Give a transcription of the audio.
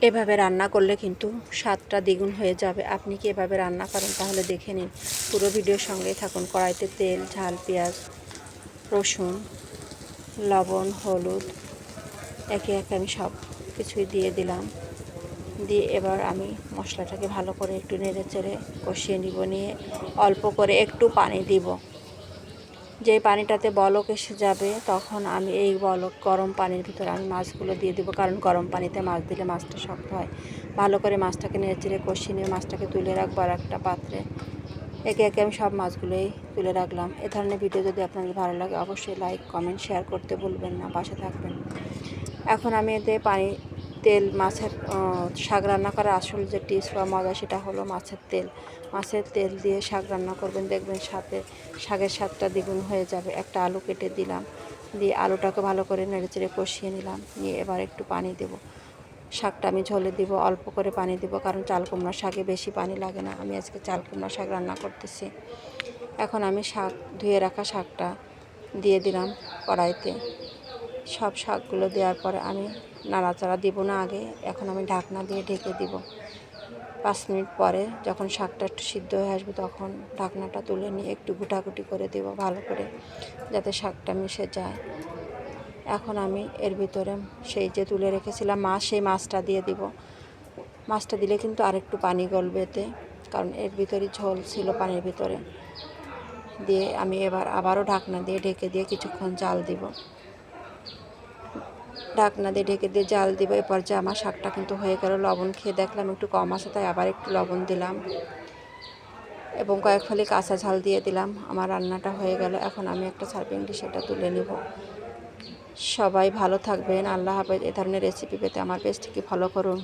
এভাবে রান্না করলে কিন্তু স্বাদটা দ্বিগুণ হয়ে যাবে। আপনি কি এভাবে রান্না করেন? তাহলে দেখে নিন, পুরো ভিডিওর সঙ্গেই থাকুন। কড়াইতে তেল, ঝাল, পেঁয়াজ, রসুন, লবণ, হলুদ একে একে আমি সব কিছুই দিয়ে দিলাম। দিয়ে এবার আমি মশলাটাকে ভালো করে একটু নেড়ে চেড়ে কষিয়ে নিব। নিয়ে অল্প করে একটু পানি দিব। যেই পানিটাতে বলক এসে যাবে তখন আমি এই গরম পানির ভিতরে আমি মাছগুলো দিয়ে দেবো, কারণ গরম পানিতে মাছ দিলে মাছটা শক্ত হয়। ভালো করে মাছটাকে নেড়ে চেড়ে কষিয়ে নিয়ে মাছটাকে তুলে রাখবো আর একটা পাত্রে। একে একে আমি সব মাছগুলোই তুলে রাখলাম। এ ধরনের ভিডিও যদি আপনাদের ভালো লাগে অবশ্যই লাইক, কমেন্ট, শেয়ার করতে ভুলবেন না, পাশে থাকবেন। এখন আমি এতে তেল, মাছের শাক রান্না করার আসল যে টিপস বা মজা সেটা হলো মাছের তেল দিয়ে শাক রান্না করবেন, দেখবেন শাকের স্বাদটা দ্বিগুণ হয়ে যাবে। একটা আলু কেটে দিলাম, দিয়ে আলুটাকে ভালো করে নেড়েচেড়ে কষিয়ে নিলাম। নিয়ে এবার একটু পানি দেব। শাকটা আমি ঝোলে দিব, অল্প করে পানি দিব, কারণ চাল কুমড়া শাকে বেশি পানি লাগে না। আমি আজকে চাল কুমড়া শাক রান্না করতেছি। এখন আমি ধুয়ে রাখা শাকটা দিয়ে দিলাম কড়াইতে। সব শাকগুলো দেওয়ার পরে আমি নাড়াচাড়া দিব না আগে। এখন আমি ঢাকনা দিয়ে ঢেকে দিব। 5 মিনিট পরে যখন শাকটা একটু সিদ্ধ হয়ে আসবে তখন ঢাকনাটা তুলে নিয়ে একটু ঘুটাঘুটি করে দেব ভালো করে, যাতে শাকটা মিশে যায়। এখন আমি এর ভিতরে সেই যে তুলে রেখেছিলাম সেই মাছটা দিয়ে দিব। মাছটা দিলে কিন্তু আরেকটু পানি গলবে এতে, কারণ এর ভিতরে ঝোল ছিল পানির ভিতরে। দিয়ে আমি এবার আবারও ঢাকনা দিয়ে ঢেকে দিয়ে কিছুক্ষণ জাল দিব। ঢাকনা দিয়ে ঢেকে দিয়ে জাল দিব। এ পর্যায়ে আমার শাকটা কিন্তু হয়ে গেল। লবণ খেয়ে দেখলাম একটু কম আছে, তাই আবার একটু লবণ দিলাম এবং কয়েক ফালি কাঁচা ঝাল দিয়ে দিলাম। আমার রান্নাটা হয়ে গেল। এখন আমি একটা সার্ভিং ডিশে এটা তুলে নেব। সবাই ভালো থাকবেন। আল্লাহ হাফেজ। এ ধরনের রেসিপি পেতে আমার পেজটিকে ফলো করুন।